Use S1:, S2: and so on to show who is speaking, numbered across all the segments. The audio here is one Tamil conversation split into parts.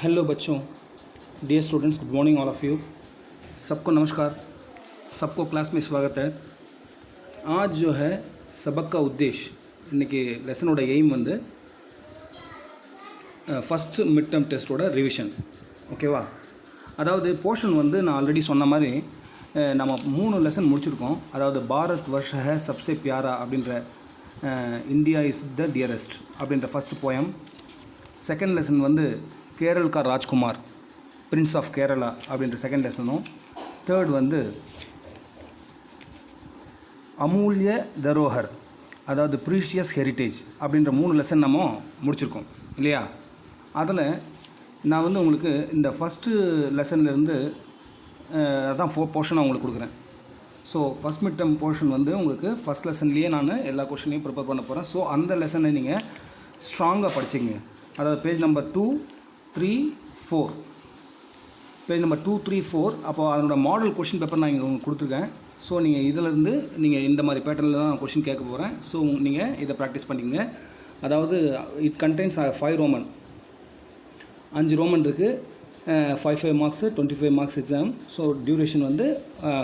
S1: हेलो बच्चों, dear students, good morning all of you. सबको नमस्कार, सबको क्लास में स्वागत है। आज जो है सबक का उद्देश्य इनके लेसनोட एम வந்து ஃபஸ்ட் மிட் டர்ம் டெஸ்ட்டோட ரிவிஷன். ஓகேவா? அதாவது போர்ஷன் வந்து நான் ஆல்ரெடி சொன்ன மாதிரி நம்ம 3 லெசன் முடிச்சிருக்கோம். அதாவது பாரத் வர்ஷ ஹை சப்சே பியாரா அப்படின்ற இந்தியா இஸ் த டியரஸ்ட் அப்படின்ற ஃபஸ்ட் போயம். செகண்ட் லெசன் வந்து கேரள் கா ராஜ்குமார் பிரின்ஸ் ஆஃப் கேரளா அப்படின்ற செகண்ட் லெசனும். தேர்ட் வந்து அமூல்ய தரோஹர் அதாவது ப்ரீஷியஸ் ஹெரிட்டேஜ் அப்படின்ற 3 லெசன் நம்ம முடிச்சிருக்கோம் இல்லையா? அதில் நான் வந்து உங்களுக்கு இந்த ஃபஸ்ட்டு லெசன்லேருந்து அதான் போர்ஷனாக உங்களுக்கு கொடுக்குறேன். So first mid term portion வந்து உங்களுக்கு ஃபஸ்ட் லெசன்லேயே நான் எல்லா கொஷனையும் ப்ரிப்பேர் பண்ண போகிறேன். ஸோ அந்த லெசனை நீங்கள் ஸ்ட்ராங்காக படிச்சிங்க. அதாவது பேஜ் நம்பர் 2, 3, 4, பேஜ் நம்பர் 2, 3, 4. அப்போ அதனோட மாடல் கொஷின் பேப்பர் நான் இங்கே உங்களுக்கு கொடுத்துருக்கேன். ஸோ நீங்கள் இதிலேருந்து நீங்கள் இந்த மாதிரி பேட்டர்னில் தான் கொஷின் கேட்க போகிறேன். ஸோ நீங்கள் இதை ப்ராக்டிஸ் பண்ணிக்கங்க. அதாவது இட் கண்டெய்ன்ஸ் 5 ரோமன், 5 ரோமன் இருக்குது. 5 marks, 25 marks exam. So duration வந்து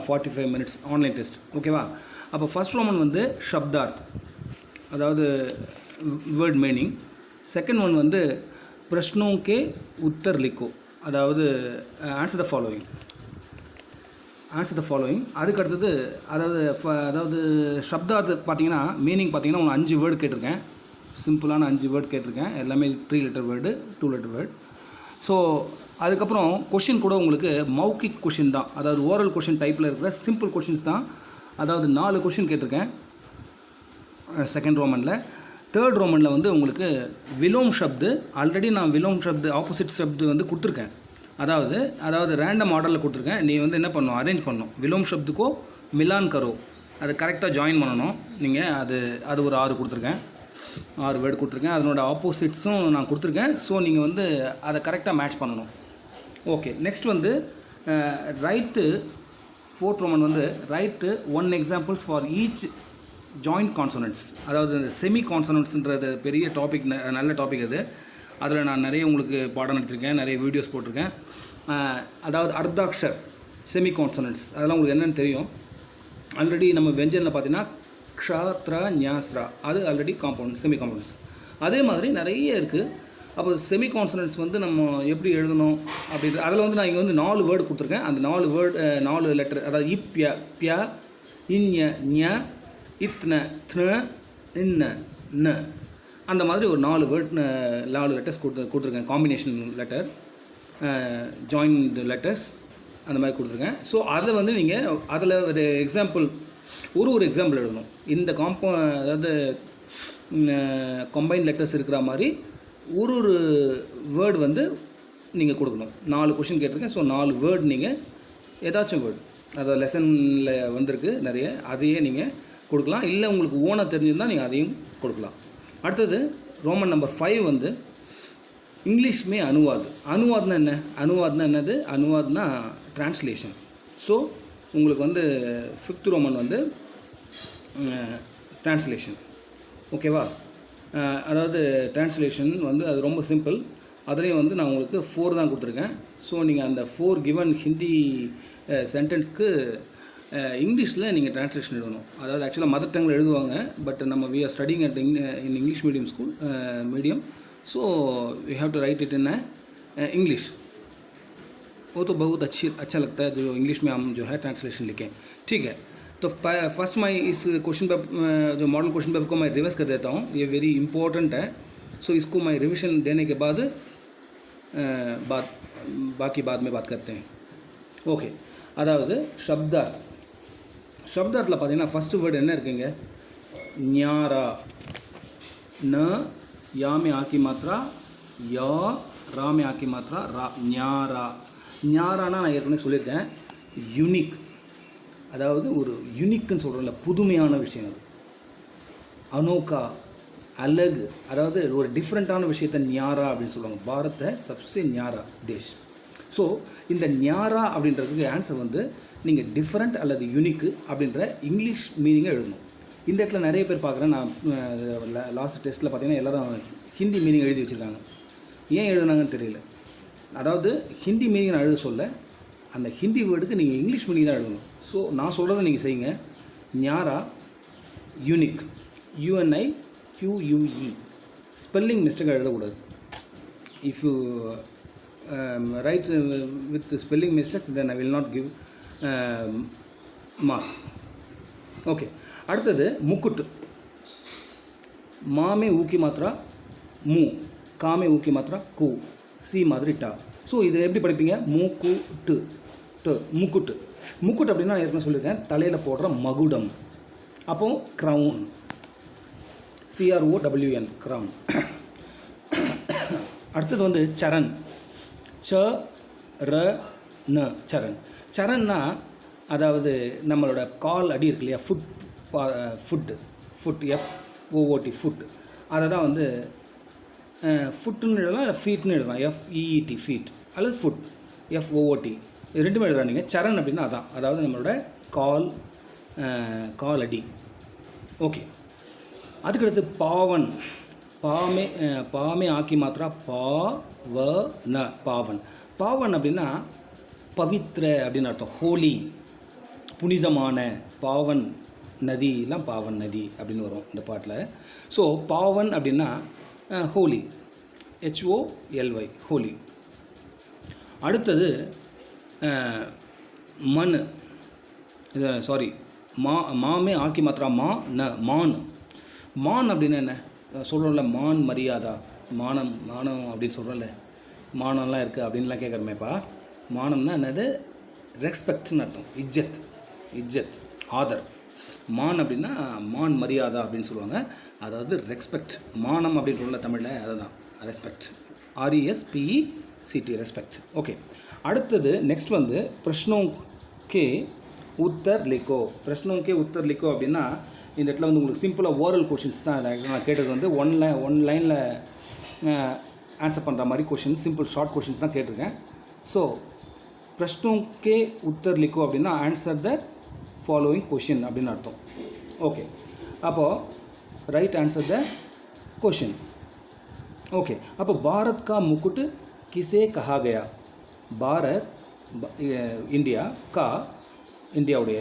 S1: 45 மினிட்ஸ் ஆன்லைன் டெஸ்ட். ஓகேவா? அப்போ ஃபஸ்ட் ரோமன் வந்து ஷப்தார்த், அதாவது வேர்ட் மீனிங். செகண்ட் ஒன் வந்து பிரஷ்னோं के उत्तर लिखो, அதாவது ஆன்சர் த ஃபாலோயிங். அதுக்கு அடுத்தது அதாவது ஷப்தார்த் பார்த்தீங்கன்னா மீனிங் பார்த்தீங்கன்னா உங்களுக்கு 5 வேர்டு கேட்டிருக்கேன். சிம்பிளான 5 வேர்டு கேட்டிருக்கேன். எல்லாமே 3 letter word, 2 letter word. So அதுக்கப்புறம் கொஷின் கூட உங்களுக்கு மௌக்கிக் கொஷின் தான், அதாவது ஓரல் கொஷின் டைப்பில் இருக்கிற சிம்பிள் கொஷின்ஸ் தான். அதாவது 4 கொஷின் கேட்டிருக்கேன் செகண்ட் ரோமனில். தேர்ட் ரோமனில் வந்து உங்களுக்கு விலோம் ஷப்து, ஆல்ரெடி நான் விலோம் ஷப்து ஆப்போசிட் ஷப்து வந்து கொடுத்துருக்கேன். அதாவது ரேண்டம் ஆர்டரில் கொடுத்துருக்கேன். நீ வந்து என்ன பண்ணணும், அரேஞ்ச் பண்ணணும். விலோம் ஷப்துக்கோ மிலான் கரோ, அது கரெக்டாக ஜாயின் பண்ணணும் நீங்கள். அது ஒரு 6 கொடுத்துருக்கேன், 6 வேர்டு கொடுத்துருக்கேன். அதனோட ஆப்போசிட்ஸும் நான் கொடுத்துருக்கேன். ஸோ நீங்கள் வந்து அதை கரெக்டாக மேட்ச் பண்ணணும். ஓகே, நெக்ஸ்ட் வந்து ரைட்டு ஃபோர்த் ரோமன் வந்து right 1 examples for each joint consonants. அதாவது இந்த செமி கான்சனன்ட்ஸ்ன்றது பெரிய டாபிக், நல்ல டாபிக் அது. அதில் நான் நிறைய உங்களுக்கு பாடம் எடுத்திருக்கேன், நிறைய வீடியோஸ் போட்டிருக்கேன். அதாவது அர்த்தாக்ஷர் செமி கான்சனன்ட்ஸ் அதெல்லாம் உங்களுக்கு என்னென்னு தெரியும். ஆல்ரெடி நம்ம வெஞ்சனில் பார்த்தீங்கன்னா க்ஷாத்ரா ஞாஸ்ரா, அது ஆல்ரெடி காம்பவுண்ட் செமி காம்பவுண்ட்ஸ். அதே மாதிரி நிறைய இருக்குது. அப்போ செமி கான்சனன்ட்ஸ் வந்து நம்ம எப்படி எழுதணும் அப்படின்றது அதில் வந்து நான் இங்கே வந்து 4 வேர்டு கொடுத்துருக்கேன். அந்த 4 வேர்டு 4 லெட்டர், அதாவது இப்யா, பியா, இன்ய, ஞ, இத்ன, த்ன, இன்ன, ந, அந்த மாதிரி ஒரு 4 வேர்ட் 4 லெட்டர்ஸ் கொடுத்துருக்கேன். காம்பினேஷன் லெட்டர், ஜாயின்ட் லெட்டர்ஸ் அந்த மாதிரி கொடுத்துருக்கேன். ஸோ அதை வந்து நீங்கள் அதில் ஒரு எக்ஸாம்பிள், ஒரு எக்ஸாம்பிள் எழுதணும். இந்த அதாவது கம்பைன் லெட்டர்ஸ் இருக்கிற மாதிரி ஒரு வேர்டு வந்து நீங்கள் கொடுக்கணும். 4 கொஷின் கேட்டிருக்கேன். ஸோ 4 வேர்டு நீங்கள் ஏதாச்சும் வேர்டு, அதாவது லெசனில் வந்திருக்கு நிறைய, அதையே நீங்கள் கொடுக்கலாம். இல்லை உங்களுக்கு ஓனாக தெரிஞ்சிருந்தால் நீங்கள் அதையும் கொடுக்கலாம். அடுத்தது ரோமன் நம்பர் 5 வந்து இங்கிலீஷ்மே அனுவாத். அனுவாத்னா என்ன? அனுவாத்னா என்னது? அனுவாத்னா டிரான்ஸ்லேஷன். ஸோ உங்களுக்கு வந்து 5th ரோமன் வந்து டிரான்ஸ்லேஷன். ஓகேவா? அதாவது டிரான்ஸ்லேஷன் வந்து அது ரொம்ப சிம்பிள். அதுலேயும் வந்து நான் உங்களுக்கு 4 தான் கொடுத்துருக்கேன். ஸோ நீங்கள் அந்த 4 கிவன் ஹிந்தி சென்டென்ஸ்க்கு இங்கிலீஷில் நீங்கள் டிரான்ஸ்லேஷன் எழுதணும். அதாவது ஆக்சுவலாக மதர் டங்கில் எழுதுவாங்க, பட் நம்ம we are studying at in English medium school medium, so we have to write it in English. वो तो बहुत अच्छा लगता है जो इंग्लिश में हम जो है ट्रांसलेशन लिखें. ठीक है, तो फर्स्ट मैं इस क्वेश्चन पेपर जो मॉडल क्वेश्चन पेपर को मैं रिवाइज कर देता हूँ. ये वेरी इंपॉर्टेंट है. सो इसको मैं रिविजन देने के बाद बाकी बाद में बात करते हैं. ओके, அதாவது ஷப்தார்த்தில் பார்த்தீங்கன்னா ஃபஸ்ட்டு வேர்டு என்ன இருக்குங்க? ஞாரா. ந யாமே ஆக்கி மாத்திரா, யா ராமே ஆக்கி மாத்திரா, ரா, ஞாரா. ஞாரானா நான் ஏற்கனவே சொல்லியிருக்கேன், யூனிக். அதாவது ஒரு யூனிக்குன்னு சொல்கிறோம்ல, புதுமையான விஷயம் அது. அனோக்கா, அலகு, அதாவது ஒரு டிஃப்ரெண்ட்டான விஷயத்தை ஞாரா அப்படின்னு சொல்லுவாங்க. பாரத்தை சப்சே ஞாரா தேஷ். ஸோ இந்த ஞாரா அப்படின்றதுக்கு ஆன்சர் வந்து நீங்கள் டிஃப்ரெண்ட் அல்லது யூனிக்கு அப்படின்ற இங்கிலீஷ் மீனிங்கை எழுதணும். இந்த இடத்துல நிறைய பேர் பார்க்குறேன். நான் லாஸ்ட் டெஸ்ட்டில் பார்த்தீங்கன்னா எல்லோரும் ஹிந்தி மீனிங் எழுதி வச்சுருக்காங்க. ஏன் எழுதுனாங்கன்னு தெரியல. அதாவது ஹிந்தி மீனிங் நான் எழுத சொல்ல, அந்த ஹிந்தி வேர்டுக்கு நீங்கள் இங்கிலீஷ் மீனிங் தான் எழுதணும். ஸோ நான் சொல்கிறத நீங்கள் செய்யுங்க. ஞாரா யூனிக், UNIQUE. ஸ்பெல்லிங் மிஸ்டேக்காக எழுதக்கூடாது. If you right with spelling mistakes then I will not give mark. Okay, அடுத்தது முக்குட்டு. மாமே ஊக்கி மாத்திரா மூ, காமே ஊக்கி மாத்திரா கூ, சி மாதிரி டா. ஸோ இது எப்படி படிப்பீங்க? மூக்கு டு டு, முக்குட்டு. முக்குட்டு அப்படின்னா நான் ஏற்கனவே சொல்லியிருக்கேன், தலையில் போடுற மகுடம். அப்போது க்ரௌன், CROWN, க்ரௌன். அடுத்தது வந்து சரண், CHRN, சரண். சரண்னா அதாவது நம்மளோட கால் அடி இருக்கு இல்லையா, ஃபுட்டு, FOOT, ஃபுட். அதை தான் வந்து ஃபுட்டுன்னு எழுதலாம், இல்லை ஃபீட்னு எழுதலாம், FEET, ஃபீட், அல்லது ஃபுட், FOOT. இது ரெண்டுமே எழுதலாம் நீங்கள். சரண் அப்படின்னா அதான், அதாவது நம்மளோட கால் அடி. ஓகே, அதுக்கடுத்து பாவன். பாமே ஆக்கி மாத்திரா பாவன, பாவன். பாவன் அப்படின்னா பவித்ர அப்படின்னு அர்த்தம், ஹோலி, புனிதமான. பாவன் நதியெலாம் பாவன் நதி அப்படின்னு வரும் இந்த பாட்டில். ஸோ பாவன் அப்படின்னா ஹோலி, HOLY, ஹோலி. அடுத்தது மண், சாரி, மாமே ஆக்கி மாத்திரா மான். மான் அப்படின்னா என்ன சொல்கிறோம்ல, மான் மரியாதா, மானம் அப்படின்னு சொல்கிறோம்ல, மானம்லாம் இருக்குது அப்படின்லாம் கேட்குறமேப்பா. மானம்னா என்னது? ரெஸ்பெக்ட்னு அர்த்தம், இஜ்ஜத், ஆதர். மான் அப்படின்னா மான் மரியாதா அப்படின்னு சொல்லுவாங்க, அதாவது ரெஸ்பெக்ட். மானம் அப்படின்னு சொல்ல தமிழில் அதுதான் ரெஸ்பெக்ட், RESPECT, ரெஸ்பெக்ட். ஓகே, அடுத்தது நெக்ஸ்ட் வந்து பிரஷ்னோं के उत्तर लिखो. பிரஷ்னோं के उत्तर लिखो அப்படின்னா இந்த இடத்துல வந்து உங்களுக்கு சிம்பிளாக ஓரல் கொஷின்ஸ் தான். நான் கேட்டது வந்து ஒன் லைனில் ஆன்சர் பண்ணுற மாதிரி கொஷின், சிம்பிள் ஷார்ட் கொஷின்ஸ் தான் கேட்டிருக்கேன். ஸோ பிரஷ்னோं के उत्तर लिखो அப்படின்னா ஆன்சர் த ஃபாலோயிங் கொஷின் அப்படின்னு அர்த்தம். ஓகே, அப்போது right answer the question. Okay, அப்போ பாரத் கா முக்குட் கிசே கஹா கயா? பாரத், இந்தியாவுடைய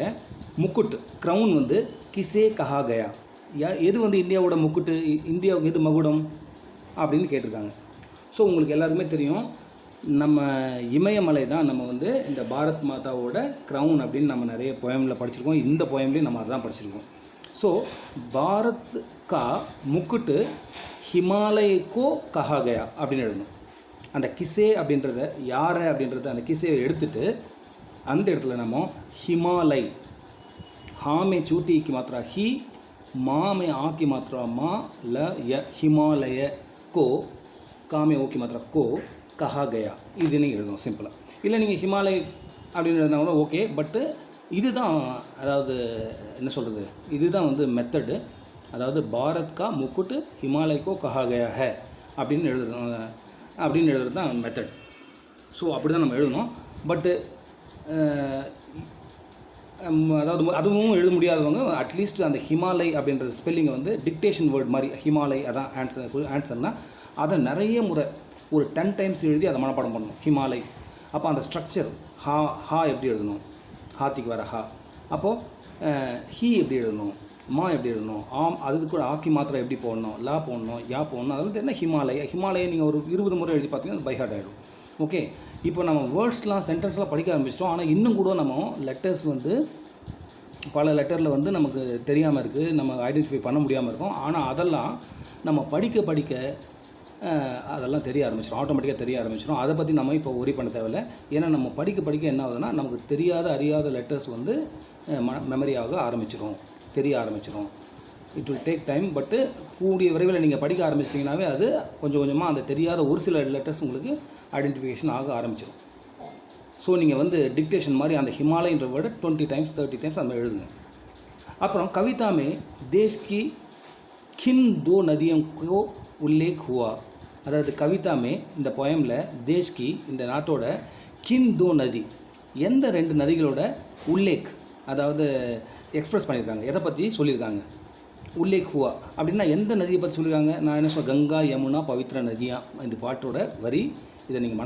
S1: முக்குட், க்ரௌன் வந்து கிசே கஹா கயா? எது வந்து இந்தியாவோட முக்குட்டு, இந்தியாவுக்கு எது மகுடம் அப்படின்னு கேட்டிருக்காங்க. ஸோ உங்களுக்கு எல்லாருக்குமே தெரியும், நம்ம இமயமலை தான் நம்ம வந்து இந்த பாரத் மாதாவோட க்ரௌன் அப்படின்னு நம்ம நிறைய போயமில் படிச்சிருக்கோம். இந்த போயம்லேயும் நம்ம அதுதான் படிச்சிருக்கோம். ஸோ பாரத் கா முக்குட்டு ஹிமாலயக்கோ கஹா கயா அப்படின்னு எழுதணும். அந்த கிசே அப்படின்றத, யாரை அப்படின்றத, அந்த கிசேவை எடுத்துட்டு அந்த இடத்துல நம்ம ஹிமாலய், ஹாமே சூட்டிக்கு மாத்திரா ஹி, மாமே ஆக்கி மாத்திரா மா, ல ஹிமாலய கோ, காமே ஓக்கி மாத்திரா கோ கஹா கயா, இது நீங்கள் எழுதணும் சிம்பிளாக. இல்லை நீங்கள் ஹிமாலய் அப்படின்னு எழுதினா கூட ஓகே, பட்டு இதுதான், அதாவது என்ன சொல்கிறது, இதுதான் வந்து மெத்தடு. அதாவது பாரத் கா முக்குட்டு ஹிமாலய்க்கோ கஹா கயா ஹே அப்படின்னு எழுதுறது தான் மெத்தட். ஸோ அப்படி தான் நம்ம எழுதணும். பட்டு அதாவது அதுவும் எழுத முடியாதவங்க அட்லீஸ்ட் அந்த ஹிமாலய் அப்படின்ற ஸ்பெல்லிங்கை வந்து டிக்டேஷன் வேர்ட் மாதிரி, ஹிமாலய் அதான் ஆன்சர்னால் அதை நிறைய முறை ஒரு 10 டைம்ஸ் எழுதி அதை மனப்பாடம் பண்ணணும், ஹிமாலய். அப்போ அந்த ஸ்ட்ரக்சர் ஹா எப்படி எழுதணும், ஹாத்திக்கு வர ஹா. அப்போது ஹி எப்படி எழுதணும், மா எப்படி எழுதணும், அதுக்கு கூட ஆக்கி மாத்திரம் எப்படி போடணும், லா போடணும், யா போடணும், அதெல்லாம் என்ன ஹிமாலயை நீங்கள் ஒரு 20 முறை எழுதி பார்த்தீங்கன்னா அது பைஹார்ட் ஆகிடும். ஓகே, இப்போ நம்ம வேர்ட்ஸ்லாம் சென்டென்ஸ்லாம் படிக்க ஆரம்பிச்சிட்டோம். ஆனால் இன்னும் கூட நம்ம லெட்டர்ஸ் வந்து பல லெட்டரில் வந்து நமக்கு தெரியாமல் இருக்குது, நம்ம ஐடென்டிஃபை பண்ண முடியாமல் இருக்கும். ஆனால் அதெல்லாம் நம்ம படிக்க அதெல்லாம் தெரிய ஆரம்பிச்சிடும், ஆட்டோமேட்டிக்காக தெரிய ஆரம்பிச்சிடும். அதை பற்றி நம்ம இப்போ ஒரி பண்ண தேவையில்லை. ஏன்னா நம்ம படிக்க என்ன ஆகுதுன்னா நமக்கு அறியாத லெட்டர்ஸ் வந்து மெமரி ஆக ஆரம்பிச்சிடும், தெரிய ஆரம்பிச்சிடும். It will take time. பட்டு கூடிய விரைவில் நீங்கள் படிக்க ஆரம்பிச்சிட்டிங்கனாவே அது கொஞ்சம் கொஞ்சமாக அந்த தெரியாத ஒரு சில லெட்டர்ஸ் உங்களுக்கு ஐடென்டிஃபிகேஷன் ஆக ஆரம்பிச்சிடும். ஸோ நீங்கள் வந்து டிக்டேஷன் மாதிரி அந்த ஹிமாலயன்ற வேர்டை 20 டைம்ஸ் 30 டைம்ஸ் அந்த எழுதுங்க. அப்புறம் கவிதாமே தேஷ்கி கின் தோ நதியம் கோ உல்லேக் ஹுவா. அதாவது கவிதாமே இந்த போயமில் தேஷ்கி இந்த நாட்டோட கின் தோ நதி, எந்த 2 நதிகளோட உல்லேக், அதாவது எக்ஸ்பிரஸ் பண்ணியிருக்காங்க, எதை பற்றி சொல்லியிருக்காங்க, உல்லேக் ஹுவா அப்படின்னா எந்த நதியை பற்றி சொல்லியிருக்காங்க. நான் என்ன சொல்கிறேன், கங்கா யமுனா பவித்ரா நதியா இந்த பாட்டோட வரி இதை நீங்கள்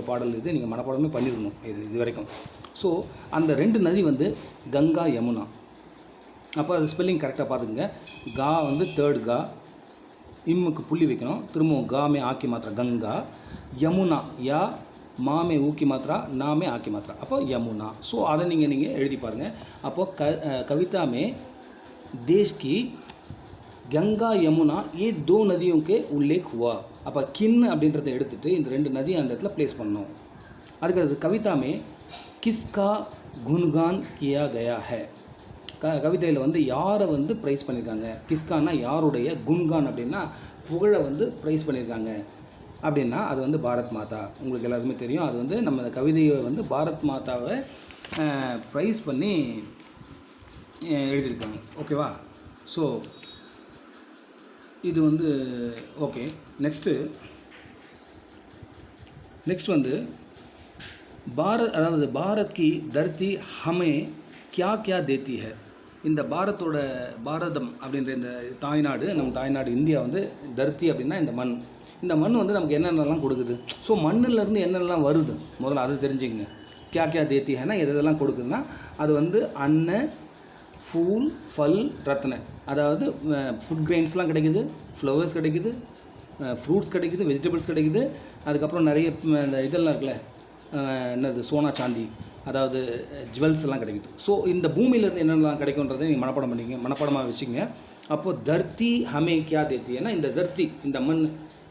S1: பாடல் இது நீங்கள் மனப்பாடமே பண்ணிடணும் இது வரைக்கும். ஸோ அந்த 2 நதி வந்து கங்கா யமுனா. அப்போ அது ஸ்பெல்லிங் கரெக்டாக பார்த்துக்குங்க. கா வந்து 3rd கா, இம்முக்கு புள்ளி வைக்கணும், திரும்பவும் காமே ஆக்கி மாத்திரா கங்கா, யமுனா யா மாமே ஊக்கி மாத்திரா நாமே ஆக்கி மாத்திரா, அப்போ யமுனா. ஸோ அதை நீங்கள் எழுதி பாருங்கள். அப்போது कविता में देश की गंगा यमुना ये 2 नदियों के उल्लेख हुआ. அப்போ கின் அப்படின்றத எடுத்துகிட்டு இந்த 2 நதியை அந்த இடத்துல ப்ளேஸ் பண்ணணும். அதுக்கடுத்து कविता में किसका गुणगान किया गया है. கவிதையில் வந்து யாரை வந்து ப்ரைஸ் பண்ணியிருக்காங்க. கிஸ்கான்னா யாருடைய, குன்கான் அப்படின்னா புகழை வந்து ப்ரைஸ் பண்ணியிருக்காங்க அப்படின்னா அது வந்து பாரத் மாதா. உங்களுக்கு எல்லாருக்குமே தெரியும். அது வந்து நம்ம கவிதையை வந்து பாரத் மாதாவை ப்ரைஸ் பண்ணி எழுதியிருக்காங்க. ஓகேவா? ஸோ இது வந்து ஓகே. நெக்ஸ்ட் வந்து அதாவது பாரத் கி தர்த்தி ஹமே கியா கியா தேத்தி ஹை. இந்த பாரதம் அப்படின்ற இந்த தாய்நாடு, நம்ம தாய்நாடு இந்தியா வந்து தர்த்தி அப்படின்னா இந்த மண் வந்து நமக்கு என்னென்னலாம் கொடுக்குது. ஸோ மண்ணிலேருந்து என்னென்னலாம் வருது முதல்ல அது தெரிஞ்சுங்க. கியா கியா தேத்தி ஹைனா எதெல்லாம் கொடுக்குதுன்னா அது வந்து அன்ன, ஃபூல், ஃபல், ரத்ன. அதாவது ஃபுட் கிரெயின்ஸ்லாம் கிடைக்குது, ஃப்ளவர்ஸ் கிடைக்குது, ஃப்ரூட்ஸ் கிடைக்குது, வெஜிடபிள்ஸ் கிடைக்குது. அதுக்கப்புறம் நிறைய இந்த இதெல்லாம் இருக்குல்ல, என்னது சோனா சாந்தி, அதாவது ஜுவல்ஸ் எல்லாம் கிடைக்குது. ஸோ இந்த பூமியிலேருந்து என்னென்னலாம் கிடைக்குன்றதை நீங்கள் மனப்பாடமாக வச்சுக்கோங்க. அப்போது தர்த்தி ஹமே கியா தேத்தி. ஏன்னா இந்த தர்த்தி, இந்த மண்,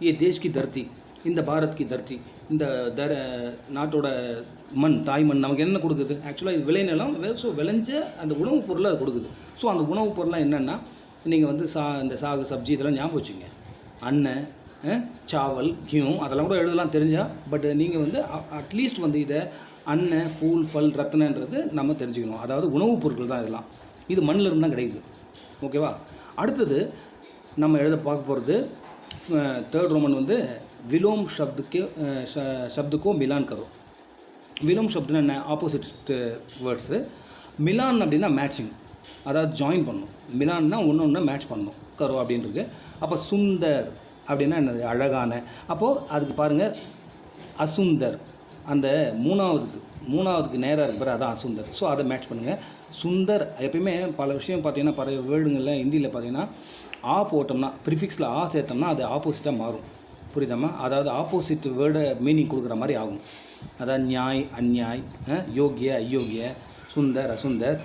S1: ஏ தேஷ் கி தர்த்தி, இந்த பாரத் கி தர்த்தி, இந்த நாட்டோட மண், தாய் மண் நமக்கு என்ன கொடுக்குது. ஆக்சுவலாக இது விளைநிலம். ஸோ விளைஞ்ச அந்த உணவுப் பொருளை அது கொடுக்குது. ஸோ அந்த உணவுப் பொருளாக என்னென்னா நீங்கள் வந்து இந்த சாகு சப்ஜி இதெல்லாம் ஞாபகம் வச்சுங்க. அன்ன, சாவல், கியூ அதெல்லாம் கூட எழுதலாம் தெரிஞ்சால். பட் நீங்கள் வந்து அட்லீஸ்ட் வந்து இதை அன்ன, ஃபூல், ஃபல், ரத்னன்றது நம்ம தெரிஞ்சுக்கணும். அதாவது உணவுப் பொருட்கள் தான் இதெல்லாம். இது மண்ணிலிருந்து தான் கிடைக்குது. ஓகேவா? அடுத்தது நம்ம பார்க்க போகிறது 3rd रोमन வந்து விலோம் शब्द को मिलान करो. விலோம் शब्दனா என்ன? Opposite words. மிலான் அப்படின்னா மேட்சிங், அதாவது ஜாயின் பண்ணணும். மிலான்னா ஒன்று மேட்ச் பண்ணணும். கரோ அப்படின்றது. அப்போ சுந்தர் அப்படின்னா என்னது? அழகான. அப்போது அதுக்கு பாருங்கள், அசுந்தர் அந்த மூணாவதுக்கு நேராக இருக்கிற அதான் அசுந்தர். ஸோ அதை மேட்ச் பண்ணுங்கள். சுந்தர் எப்பயுமே பல விஷயம் பார்த்தீங்கன்னா பல வேர்டுங்களில் ஹிந்தியில் பார்த்தீங்கன்னா ஆ போட்டோம்னா, ப்ரிஃபிக்ஸில் ஆ சேர்த்தோம்னா அது ஆப்போசிட்டாக மாறும். புரியுதாம்மா? அதாவது ஆப்போசிட் வேர்டை மீனிங் கொடுக்குற மாதிரி ஆகும். அதாவது நியாய், அந்நியாய், யோகிய, அயோக்கிய, சுந்தர், அசுந்தர்,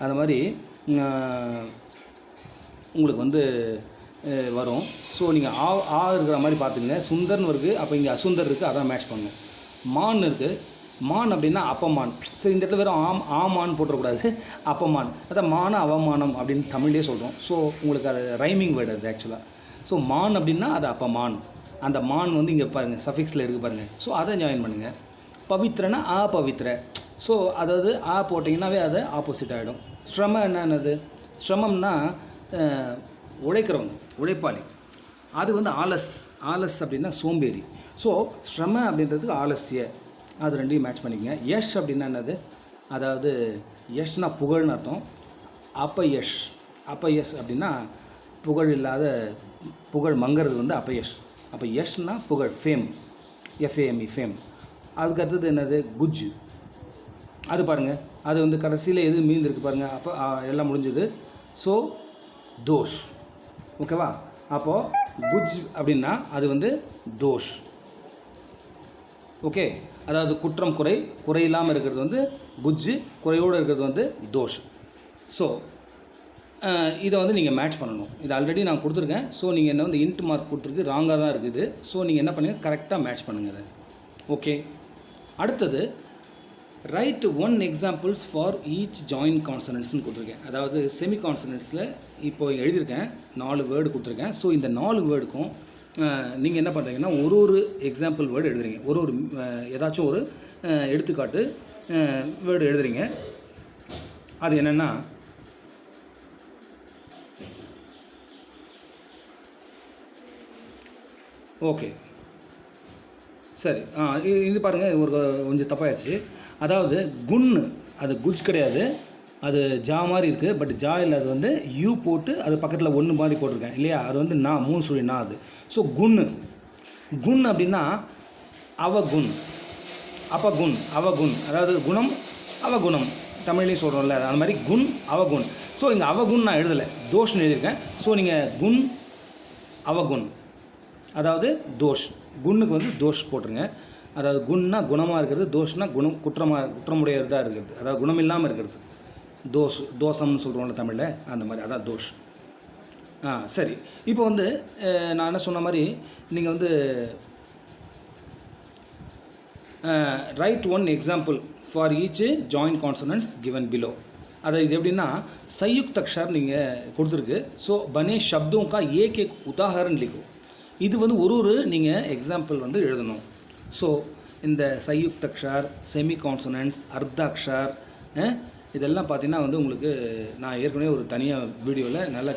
S1: அது மாதிரி உங்களுக்கு வந்து வரும். ஸோ நீங்கள் ஆ இருக்கிற மாதிரி பார்த்துங்க. சுந்தர்னு இருக்குது, அப்போ இங்கே அசுந்தர் இருக்குது, அதான் மேட்ச் பண்ணுங்க. மான் இருக்குது. மான் அப்படின்னா அப்பமான். ஸோ இந்த இடத்துல வெறும் ஆமான்னு போட்டுறக்கூடாது, அப்பமான். அதான் மான அவமானம் அப்படின்னு தமிழ்லேயே சொல்கிறோம். ஸோ உங்களுக்கு அது ரைமிங் வேர்டு அது ஆக்சுவலாக. ஸோ மான் அப்படின்னா அது அப்பமான். அந்த மான் வந்து இங்கே பாருங்கள் சஃபிக்ஸில் இருக்குது பாருங்கள். ஸோ அதை ஜாயின் பண்ணுங்கள். பவித்ரனா பவித்ர. ஸோ அதாவது போட்டிங்கன்னாவே அது ஆப்போசிட் ஆகிடும். ஸ்ரமம் என்னது? ஸ்ரமம்னா உழைக்கிறவங்க, உழைப்பாளி. அது வந்து ஆலஸ் அப்படின்னா சோம்பேறி. ஸோ ஸ்ரம அப்படின்றதுக்கு ஆலசிய, அது ரெண்டையும் மேட்ச் பண்ணிக்கங்க. யஷ் அப்படின்னா என்னது? அதாவது யஷ்னா புகழ்னு அர்த்தம். அப்பயஷ் அப்படின்னா புகழ் இல்லாத, புகழ் மங்கிறது வந்து அப்பயஷ். அப்போ யஷ்னா புகழ், ஃபேம், எஃப்ஏஎம்இ ஃபேம். அதுக்கு அடுத்தது என்னது? குஜ். அது பாருங்கள், அது வந்து கடைசியில் எது மீந்திருக்கு பாருங்கள். அப்போ எல்லாம் முடிஞ்சது. ஸோ தோஷ். ஓகேவா? அப்போது குஜ் அப்படின்னா அது வந்து தோஷ். ஓகே, அதாவது குற்றம், குறை இல்லாமல் இருக்கிறது வந்து குஜ்ஜு, குறையோடு இருக்கிறது வந்து தோஷ். ஸோ இதை வந்து நீங்கள் மேட்ச் பண்ணணும். இது ஆல்ரெடி நான் கொடுத்துருக்கேன். ஸோ நீங்கள் என்ன வந்து இன்ட் மார்க் கொடுத்துருக்கு, ராங்காக தான் இருக்குது. ஸோ நீங்கள் என்ன பண்ணுங்கள், கரெக்டாக மேட்ச் பண்ணுங்கள் அதை. ஓகே, அடுத்தது write 1 examples for each join கான்சனன்ட்ஸ்னு கொடுத்துருக்கேன். அதாவது செமி கான்சனன்ட்ஸில் இப்போ எழுதியிருக்கேன் 4 வேர்டு கொடுத்துருக்கேன். ஸோ இந்த 4 வேர்டுக்கும் நீங்கள் என்ன பண்ணுறீங்கன்னா ஒரு எக்ஸாம்பிள் வேர்டு எழுதுறீங்க. ஒரு ஏதாச்சும் ஒரு எடுத்துக்காட்டு வேர்டு எழுதுறீங்க. அது என்னென்னா, ஓகே சரி, இது பாருங்கள், ஒரு கொஞ்சம் தப்பாயிடுச்சு. அதாவது குன்னு, அது குஜ் கிடையாது, அது ஜா மாதிரி இருக்குது. பட் ஜா இல்லை, அது வந்து யூ போட்டு அது பக்கத்தில் ஒன்று மாதிரி போட்டிருக்கேன் இல்லையா? அது வந்து நான் 3 சுழி நான் அது. ஸோ குன்னு, குண் அப்படின்னா அவகுண், அபகுண், அவகுண், அதாவது குணம் அவகுணம் தமிழ்லேயும் சொல்கிறோம்ல, அந்த மாதிரி குண் அவகுண். ஸோ இங்கே அவகுண் நான் எழுதலை, தோஷ்னு எழுதியிருக்கேன். ஸோ நீங்கள் குண் அவகுண், அதாவது தோஷ், குண்ணுக்கு வந்து தோஷ் போட்டுருங்க. அதாவது குணம்னா குணமாக இருக்கிறது, தோஷ்னா குற்றமுடையதாக இருக்கிறது, அதாவது குணம் இல்லாமல் இருக்கிறது. தோஷம்னு சொல்கிறோம்ல தமிழில், அந்த மாதிரி அதான் தோஷ். சரி. இப்போ வந்து நான் என்ன சொன்ன மாதிரி நீங்கள் வந்து write one example for each joint consonants given below. அது இது எப்படின்னா संयुक्त अक्षर நீங்கள் கொடுத்துருக்கு. ஸோ பனே शब्दों का एक एक उदाहरण लिखो. இது வந்து ஒரு நீங்கள் எக்ஸாம்பிள் வந்து எழுதணும். ஸோ இந்த संयुक्त अक्षर, செமி கான்சனன்ட்ஸ், அர்த்தாக்ஷர், இதெல்லாம் பார்த்தீங்கன்னா வந்து உங்களுக்கு நான் ஏற்கனவே ஒரு தனியாக வீடியோவில் நல்லா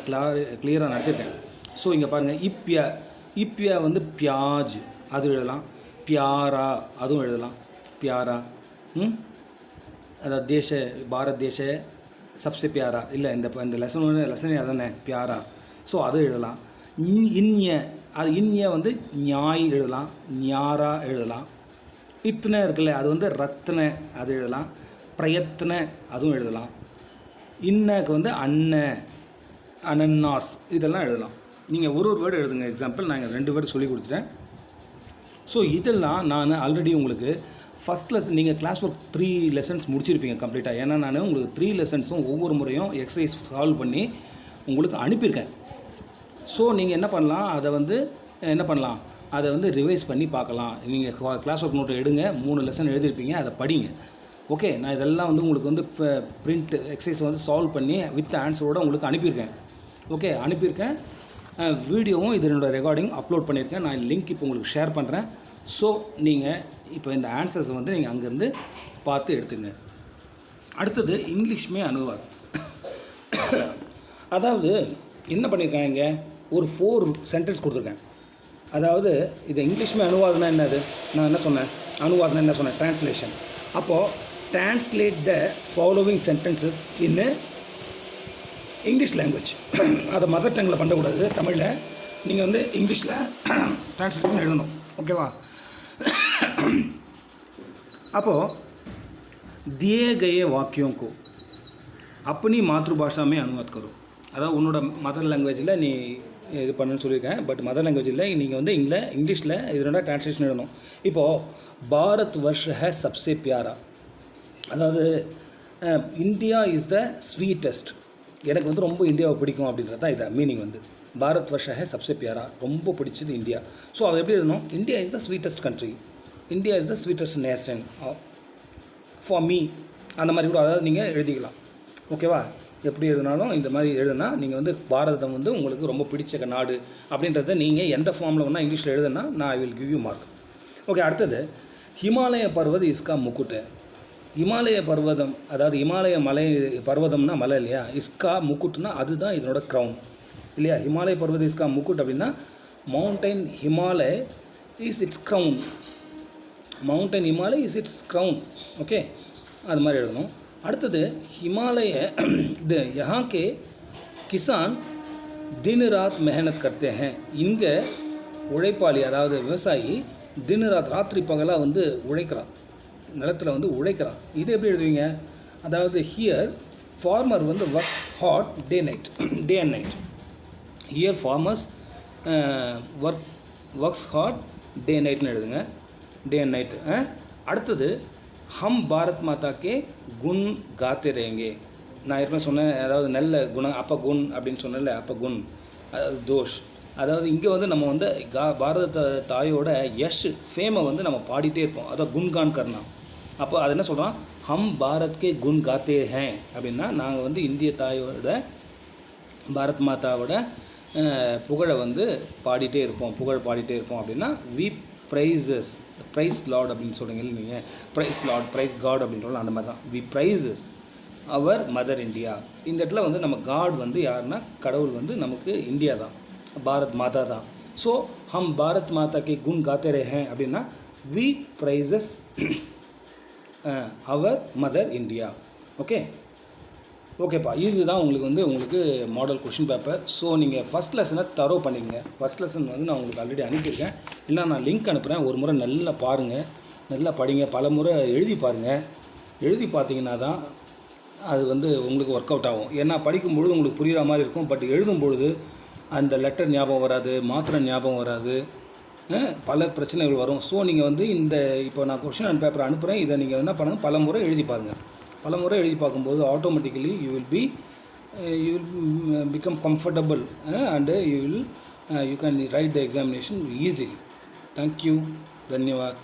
S1: கிளியராக நடத்திட்டேன். ஸோ இங்கே பாருங்கள், இப்பியா வந்து பியாஜ் அது எழுதலாம், பியாரா அதுவும் எழுதலாம், பியாரா. அதாவது தேச பாரத் தேச சப்சே பியாரா, இல்லை இந்த லெசனே அதானே பியாரா. ஸோ அது எழுதலாம். இன்ய அது இன்ய வந்து ஞாய் எழுதலாம், ஞாரா எழுதலாம். இத்தனை இருக்குல்ல, அது வந்து ரத்ன அது எழுதலாம், பிரயத்ன அதுவும் எழுதலாம். இன்னக்கு வந்து அன்ன, அனன்னாஸ் இதெல்லாம் எழுதலாம். நீங்கள் ஒரு வேர்டு எழுதுங்க. எக்ஸாம்பிள் நான் 2 வேர்டு சொல்லி கொடுத்துட்டேன். ஸோ இதெல்லாம் நான் ஆல்ரெடி உங்களுக்கு ஃபஸ்ட் லெசன் நீங்கள் கிளாஸ் ஒர்க் 3 லெசன்ஸ் முடிச்சிருப்பீங்க கம்ப்ளீட்டாக. ஏன்னா நான் உங்களுக்கு 3 லெசன்ஸும் ஒவ்வொரு முறையும் எக்ஸசைஸ் சால்வ் பண்ணி உங்களுக்கு அனுப்பியிருக்கேன். ஸோ நீங்கள் என்ன பண்ணலாம், அதை வந்து ரிவைஸ் பண்ணி பார்க்கலாம். நீங்கள் கிளாஸ் ஒர்க் நோட்டை எடுங்க, 3 லெசன் எழுதியிருப்பீங்க, அதை படிங்க. ஓகே, நான் இதெல்லாம் வந்து உங்களுக்கு வந்து இப்போ பிரிண்ட் எக்ஸசைஸ் வந்து சால்வ் பண்ணி வித் ஆன்சரோடு உங்களுக்கு அனுப்பியிருக்கேன். ஓகே, அனுப்பியிருக்கேன். வீடியோவும் இதனோட ரெக்கார்டிங் அப்லோட் பண்ணியிருக்கேன். நான் லிங்க் இப்போ உங்களுக்கு ஷேர் பண்ணுறேன். ஸோ நீங்கள் இப்போ இந்த ஆன்சர்ஸை வந்து நீங்கள் அங்கேருந்து பார்த்து எடுத்துங்க. அடுத்தது இங்கிலீஷ்மே அனுவாதம். அதாவது என்ன பண்ணியிருக்காங்க, இங்கே ஒரு 4 சென்டென்ஸ் கொடுத்துருக்கேன். அதாவது இது இங்கிலீஷ்மே அனுவாதம்னா என்னது, நான் என்ன சொன்னேன், அனுவாதம்னா என்ன சொன்னேன், டிரான்ஸ்லேஷன். அப்போது translate the following sentences in English language. அதை மதர் டங்கில் பண்ணக்கூடாது, தமிழில் நீங்கள் வந்து இங்கிலீஷில் டிரான்ஸ்லேஷன் எழுதணும். ஓகேவா? அப்போது दिए गए वाक्यों को अपनी मातृभाषा में अनुवाद करो. அதாவது உன்னோட மதர் லாங்குவேஜில் நீ இது பண்ணுன்னு சொல்லியிருக்கேன். பட் மதர் லாங்குவேஜில் நீங்கள் வந்து இங்கிலீஷில் இதனோட டிரான்ஸ்லேஷன் எழுதணும். இப்போது பாரத் வர்ஷ ஹே சப்சே பியாரா, அதாவது இந்தியா இஸ் த ஸ்வீட்டஸ்ட், எனக்கு வந்து ரொம்ப இந்தியாவை பிடிக்கும் அப்படின்றது தான் இதை மீனிங். வந்து பாரத் வர்ஷ ஹே சப்சே பியாரா, ரொம்ப பிடிச்சது இந்தியா. ஸோ அது எப்படி எழுதணும், India is the sweetest country, India is the sweetest nation for me, அந்த மாதிரி கூட அதாவது நீங்கள் எழுதிக்கலாம். ஓகேவா? எப்படி எழுதினாலும் இந்த மாதிரி எழுதுனா நீங்கள் வந்து பாரதம் வந்து உங்களுக்கு ரொம்ப பிடிச்ச நாடு அப்படின்றத நீங்கள் எந்த ஃபார்மில் வேணால் இங்கிலீஷில் எழுதுனா நான் I will give you mark. Okay, அடுத்தது ஹிமாலய பர்வத இஸ்கா முக்குட்டு. இமாலய பர்வதம், அதாவது இமாலய மலை பர்வதம்னா மலை இல்லையா, இஸ்கா முக்குட்னா அதுதான் இதனோட க்ரௌன் இல்லையா. ஹிமாலய பர்வத இஸ்கா முக்குட் அப்படின்னா mountain Himalaya is it's crown, mountain Himalaya is it's crown. Okay, அது மாதிரி எழுதணும். அடுத்தது हिमालय यहाँ के किसान दिन रात मेहनत करते हैं. இங்கே உழைப்பாளி அதாவது விவசாயி தின ராத்திரி பகலாக வந்து உழைக்கிறான், நிலத்தில் வந்து உழைக்கிறான். இது எப்படி எழுதுவீங்க, அதாவது ஹியர் ஃபார்மர் வந்து work hard day and night. Here farmers works hard day நைட்னு எழுதுங்க, டே அண்ட் நைட்டு. அடுத்தது ஹம் பாரத் மாதா கே குண் காத்தே ரேங்கே. நான் ஏற்கனவே சொன்னேன், அதாவது நல்ல குணம் அப்பகுண் அப்படின்னு சொன்னேன்ல, அப்பகுண் அதாவது தோஷ். அதாவது இங்கே வந்து நம்ம வந்து பாரத தாயோட யஷ் ஃபேமை வந்து நம்ம பாடிட்டே இருப்போம், அதாவது குன்கான் கர்னா. அப்போ அது என்ன சொல்கிறோம், ஹம் பாரத் கே குண் காத்தே ஹேன் அப்படின்னா நாங்கள் வந்து இந்திய தாயோட பாரத் மாதாவோட புகழை வந்து பாடிட்டே இருப்போம், புகழ் பாடிட்டே இருப்போம். அப்படின்னா வி ப்ரைஸஸ், ப்ரைஸ் லார்ட் அப்படின்னு சொல்கிறீங்க இல்லை நீங்கள், ப்ரைஸ் லார்ட் ப்ரைஸ் காட் அப்படின்றோம், அந்த மாதிரி தான். We praises our mother India. இந்த இடத்துல வந்து நம்ம காட் வந்து யாருன்னா கடவுள் வந்து நமக்கு இந்தியா தான், பாரத் மாதா தான். ஸோ ஹம் பாரத் மாதா கே குண் காத்தே ரஹேன் அப்படின்னா we praises our mother India. Okay, ஓகேப்பா, இதுதான் உங்களுக்கு மாடல் கொஷின் பேப்பர். ஸோ நீங்கள் ஃபஸ்ட் லெசனை தரோ பண்ணிக்கங்க. ஃபஸ்ட் லெசன் வந்து நான் உங்களுக்கு ஆல்ரெடி அனுப்பியிருக்கேன், இல்லை நான் லிங்க் அனுப்புகிறேன். ஒரு முறை நல்லா பாருங்கள், நல்லா படிங்க, பல முறை எழுதி பாருங்கள். எழுதி பார்த்தீங்கன்னா தான் அது வந்து உங்களுக்கு ஒர்க் அவுட் ஆகும். ஏன்னா படிக்கும்பொழுது உங்களுக்கு புரிகிற மாதிரி இருக்கும், பட் எழுதும்பொழுது அந்த லெட்டர் ஞாபகம் வராது, மாத்திரை ஞாபகம் வராது, பல பிரச்சனைகள் வரும். ஸோ நீங்கள் வந்து இப்போ நான் கொஷின் அண்ட் பேப்பர் அனுப்புகிறேன், இதை நீங்கள் என்ன பண்ணுங்கள், பல முறை எழுதி பாருங்கள். பல முறை எழுதி பார்க்கும்போது automatically you will become comfortable and you can write the examination easily. Thank you, தன்யவாத்.